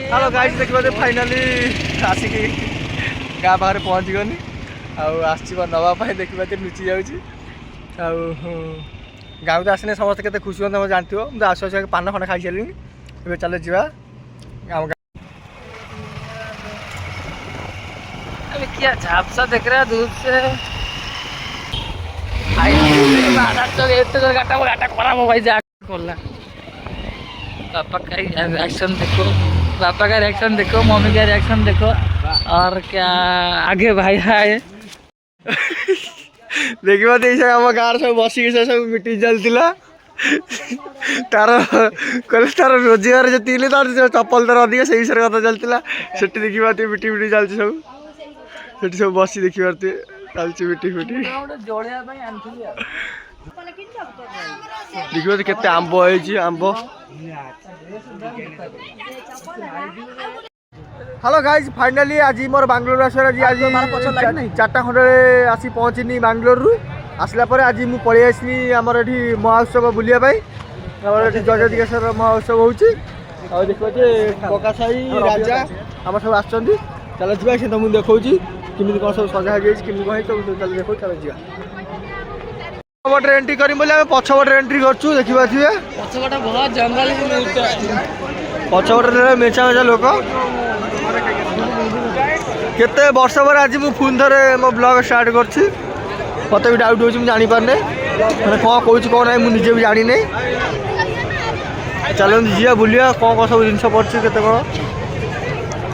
Hello guys देखिए finally आसिक गाँ पाखे पहुँची गनी आसवा नवापाई देखिए लुचि जाऊँगी गाँव तो आसने समस्त के खुशी हम जानते हो मुझे आस पान खंडे खाई सारे ए चल जा क्या झापसा देख रहा है दूर से पापा का रिएक्शन देखो, पापा का रिएक्शन देखो, मम्मी का रिएक्शन देखो और क्या आगे भाई आए देखिए आम गाँव सब बसिक सब मीटिंग चलता तार कहले तार रोजगार जो तार चप्पल तार अधिक से विषय कथा चलता से देखिए मीटिंग फिटिंग चलती सब से सब बसी देखिए चलती मीटिंग फिटिंग देखिए केते आंब है आंब। हेलो गाइज फाइनाली आज मोर बांग्लोर आस आज 4टा खंडे आसी पहुँचनी बांग्लोर आसला आज मुझे पलि आसनी आमर ये महोत्सव बुलायापाई जजदिकेश्वर महोत्सव हो देखिए कका साई राजा आम सब आस चल जा से तुमको देखा केमी कौन सब सजा है केमी कौन चल देखो चल जा पछपटे एंट्री करें पछपटे एंट्री करूँ देखिए पछपटे बहुत जंगल पछपटे मेचा मेचा लोक केते वर्ष पर आज मुझे पुणी थे मो ब्लॉग स्टार्ट कर मत भी डाउट हो जापारे मैंने कौन कौन कौन ना मुझे भी जानी चलो जी बुलिया कौन कौन सब जिन पड़े के कौन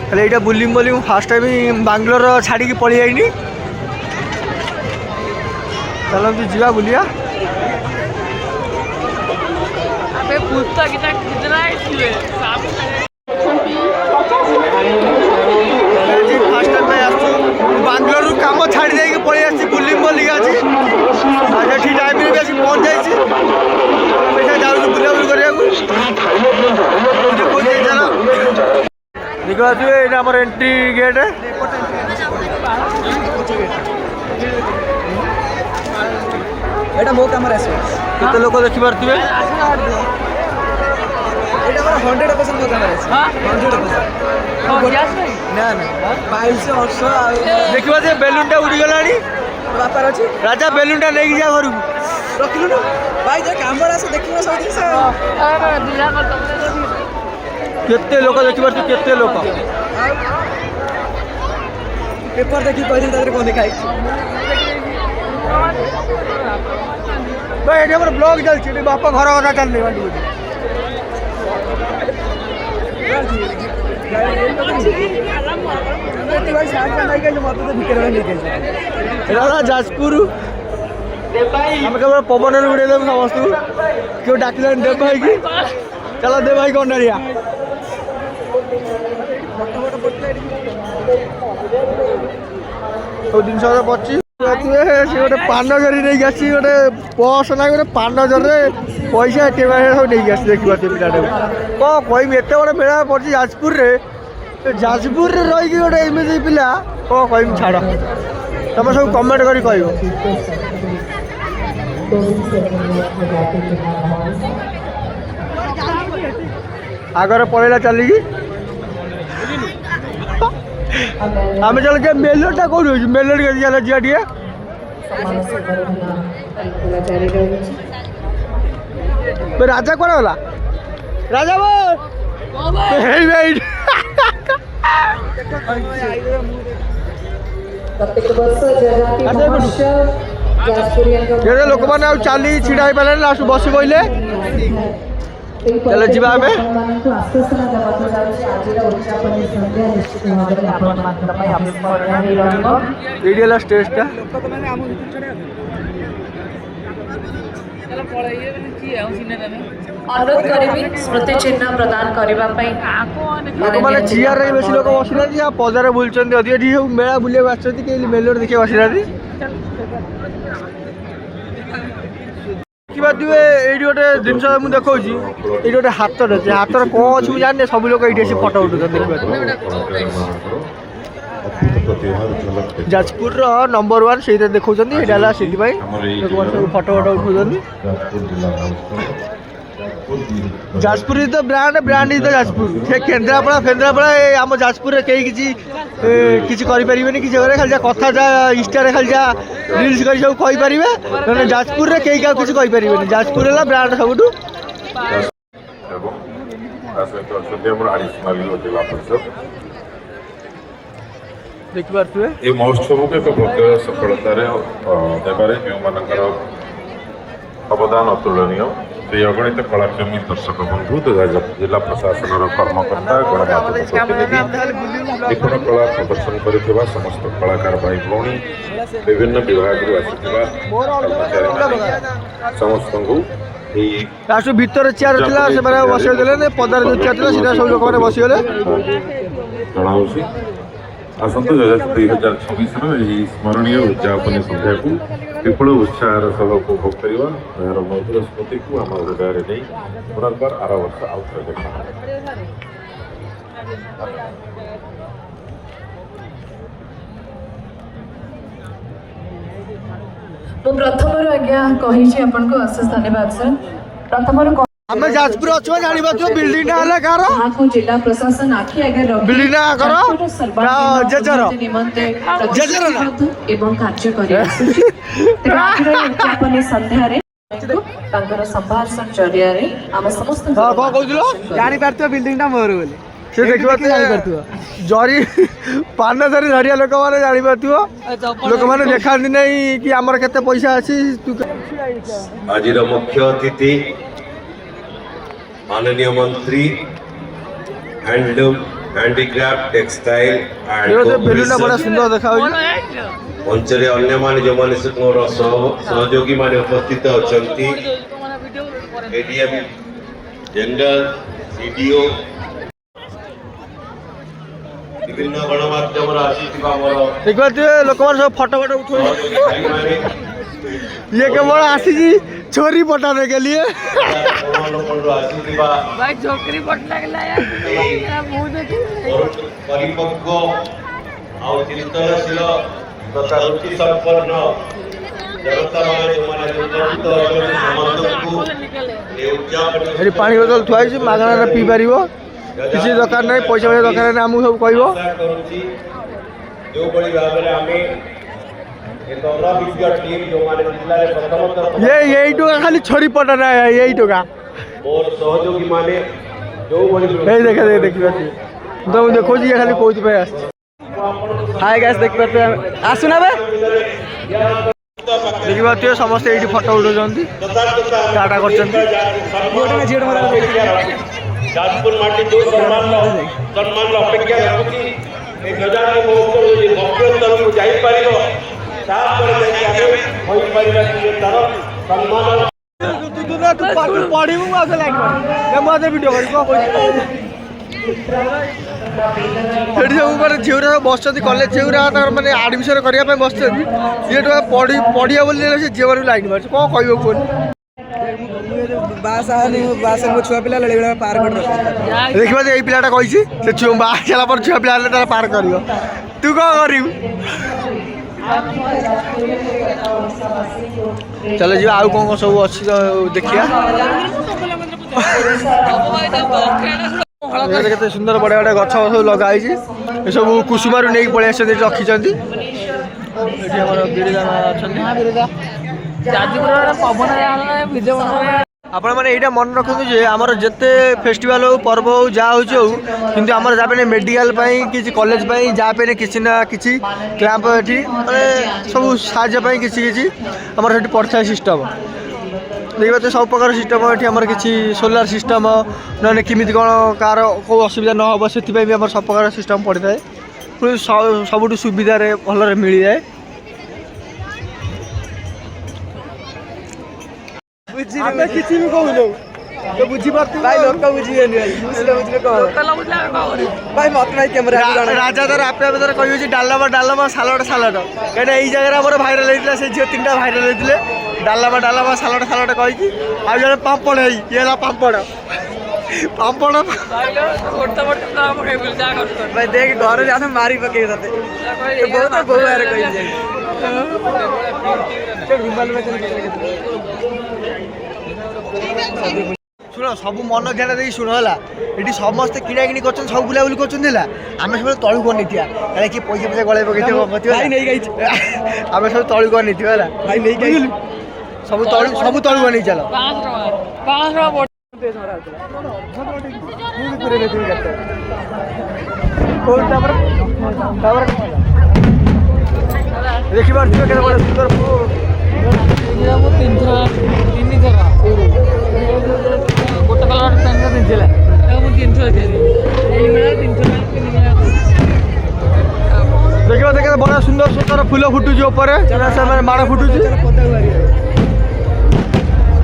खाली यहाँ बुलिम बोली फास्ट टाइम बांग्लोर छाड़ी पलि जाइनी चलती जी बुलिया बांग्लोर कम छाड़ी दे पलि आसी बुलिम बोलिक आज ठीक टाइम भी आसी पहुँच जाए जाऊँ बुला बुली कर देखिए ये आम एंट्री गेट এটা মো ক্যামেরা আছে কত লোক দেখি পারতিবে এটা আমার 100% মো ক্যামেরা আছে 100% না না পাইছে 800 देखिबा जे बेलूनटा उड़ी गलानी বাপার আছে राजा बेलूनटा लेके जा घरु रखिलु ना भाई जे कैमरा से देखिबो सब दिन से दिला कर केते लोक देखि पारती केते लोक पेपर देखि पहिले तारे कोन देखाई भाई ये ब्लॉग चलती बापा घर कथा चलने वाली जाजपुर आम केवल पवन उड़े देव समस्त क्यों डाकिल देव भाई की चलो देव भाई कौन डारिया जिन पची गोटे पान जरी नहीं आसी गोटे बस ना गोटे पान जरे पैसा सब नहीं आसी देखा पिलाटे कौन कह एत बड़े मेला पड़ी जाजपुर जाजपुर रही गोटे एमती पिला कौन कह छाड़ तुम सब कमेंट कर आगे पलैला चलिकी आम चल के मेलोटा कौन हो मेलोड के चल जी टे राजा कौन गला राजा लोक मैंने चली छिड़ा पारे लास्ट बस पड़े चलो जीवा आमे वीडियो स्टेजटा अनुरोध करी स्मृति चिन्ह प्रदान करने लोक मैंने चेयर बेस लोक बसना पदार बुलूँ अधिक मेला बुलाक आस मेलोर देखिए बसना देखिए ये गोटे जिन मुझे देखा ये गोटे हाथ अच्छे हाथ कौन अच्छे जाने सब लोग ये फटो उठा देखिए जाजपुर नंबर 1 से देखा से फटो फटो उठा Jajpur is the brand is the Jajpur से केन्द्रापड़ा फेन्द्रापड़ा आम जाजपुर कहीं किसी करें किसी खाली जा कथा जा इंस्टा खाली जा रिल्स कर सब कहींपर ना जाजपुर में कहीं क्या किसी कहींपर जाजपुर है ब्रांड सब देखिए ये महोत्सव को एक भव्य सफलता देवे जो मानकर अवदान अतुलनीय से अगणित कलाप्रेमी दर्शक बंधु तथा जिला प्रशासन कर्मकर्ता गणमाध्यम प्रतिनिधि निपुण कला प्रदर्शन कर समस्त कलाकार भाई भौणी विभिन्न विभाग समस्त भितर चेयर बसईदे पदार जो चेयर था सब लोक मैंने बसीगले जनाऊँगी आसत 2026 स्मरणीय उद्यापन संध्या को विपुल उत्साह सह उपभोग करवा यार मधुर स्मृति को आम हृदय नहीं पुनर्बार आर वर्ष आउ थे देखा प्रथम आज्ञा कही अशेष धन्यवाद सर प्रथम आम जाजपुर अच्छे जानते बिल्डिंग कार जिला प्रशासन आखि आगे बिल्डिंग जेजर जेजर एवं कार्य उद्यापन संध्यार संभाषण जरिया आम समस्त जानी पार्थ बिल्डिंग मोर बोली से देखा जरी पान धरी धरिया लोक मैंने जापार लोक मैंने देखा नहीं कि आमर केते पैसा अच्छी आज मुख्य अतिथि माननीय मंत्री हैंडलूम हैंडीक्राफ्ट टेक्सटाइल बेलून बड़ा सुंदर देखा मंचरे अन्य मान जो माने मोर सहयोगी माने उपस्थित अछंती एडीएम जनरल सीडीओ विभिन्न गणमाध्यम देखा लोक मैंने सब फटो फटो उठो ये केवल आसी छोरी पटाने के लिए भाई छोकरी पटना के लाया परिपक्व और चिंतनशील तथा रुचि संपन्न जनता ये पानी बोतल थुआई मागणार पी पार किसी दरकार ना पैसा पैसा दरकार ना आमको सब कह जो बड़ी भाव में आम ये यही टोका खाली छोरी पटाना है यही टोका मोर सहयोगी माने जो बड़ी देखा देखिए तो देखो ये खाली कौन पे हाय गैस देख पाते आसुना बे देखिए समस्त ये फटो उठाऊँ टाटा कर जाजपुर माटी जो सम्मान अपेक्षा रखुची महोत्सव तरफ जापर झीरा बस कलेज झीरा मैंने आडमिशन करने बस ये पढ़िया बोली झील लाइन मार्च कौन कह छुआ पिला पार कर देखा ये पिलाटा कही बाहर पर छुआ पिला पार कर तू कौन कर चलो जी आउ कौन सब अच्छी देखिया केते सुंदर बड़े बड़े गछ सब लगाई सब कुसुमारू नहीं पलि रखी आपण मैंने यहाँ मन रखु आमर जिते फेस्टिवल हो पर्व हो जहाँ हो कि आम जहाँ मेडिकल किसी कॉलेज जहाँ किसी ना किसी कैंप ये माने सब साहाय्य किसी किसी आमर पड़ता है सिस्टम देखिए तो सब प्रकार सिस्टम ये आमर किसी सोलार सिस्टम ना किमी कौन कार कौ असुविधा न हम से सब प्रकार सिस्टम पड़ता है सबुठ सुविधा भल मिल जाए किसी भी कहूँ तो बुझी पार्थ भाई लोक बुझे भाई मत भाई कैमरा राजा तर आप कह डालमा सालड सालड कहीं यही जगह आम भाइराल होता से झील 3टा भाइराल होते डालमा सालड सालड कही आज जब पापड़ है ये पापड़ पापड़ भाई देख घर जाते मारी पकड़ बहुत बहु শুଣ ସବୁ ମନ ଧ୍ୟାନ ଦେଇକି ଶୁଣ ହେଲା ଏଠି ସମସ୍ତେ କିଣାକିଣି କରୁଛନ୍ତି ସବୁ ବୁଲାବୁଲି କରୁଛନ୍ତି ହେଲା ଆମେ ସବୁ ତଳୁକୁ ଅନେଇଥିବା ହେଲା କିଏ ପଇସା ପଇସା ଗଳେଇ ପକେଇଥିବ ଆମେ ସବୁ ତଳୁକୁ ଅନେଇଥିବା ହେଲା ସବୁ ତଳୁକୁ ଅନେଇ ଚାଲ 500 ଦେଖିପାରୁଥିବ କେତେ ବଡ଼ ସୁନ୍ଦର ଗୋଟେ କଲର ପ୍ୟାଣ୍ଟ ପିନ୍ଧିଥିଲା ମୁଁ 300 ଦେଖିବ ଦେଖିବ ବଡ଼ ସୁନ୍ଦର ସୁନ୍ଦର ଫୁଲ ଫୁଟୁଛି ଉପରେ ସେମାନେ ମାଡ଼ ଫୁଟୁଛି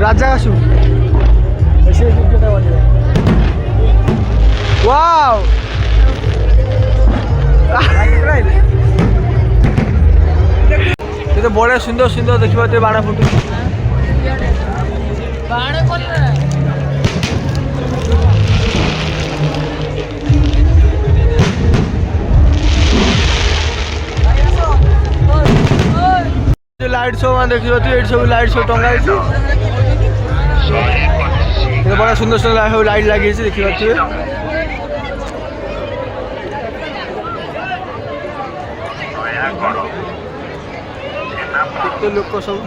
ରାଜା ଆସୁ ୱାଓ କେତେ ବଢ଼ିଆ ସୁନ୍ଦର ସୁନ୍ଦର ଦେଖିପାରୁଥିବେ ବାଣ ଫୁଟୁଛି ବାଣ କଲେ ଲାଇଟ୍ ଶୋ ମାନେ ଦେଖିପାରୁଥିବେ ଏଠି ସବୁ ଲାଇଟ୍ ଶୋ ଟଙ୍ଗା ହେଇଛି କେତେ ବଢ଼ିଆ ସୁନ୍ଦର ସୁନ୍ଦର ସବୁ ଲାଇଟ୍ ଲାଗିଯାଇଛି ଦେଖିପାରୁଥିବେ କେତେ ଲୋକ ସବୁ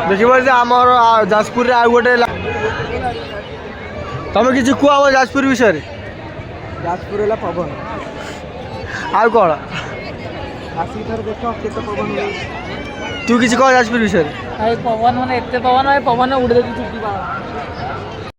ଦେଖିପାରୁଛ ଆମର ଯାଜପୁରରେ ଆଉ ଗୋଟେ ତମେ କିଛି କୁହ ଆମ ଯାଜପୁର ବିଷୟରେ ଯାଜପୁର ହେଲା ପବନ ଆଉ କ'ଣ ଆସିକି ଥରେ ଦେଖ କେତେ ପବନ ତୁ କିଛି କହ ଯାଜପୁର ବିଷୟରେ ପବନ ମାନେ ଏତେ ପବନ ପବନ ଉଡ଼ି ଦେଉଛି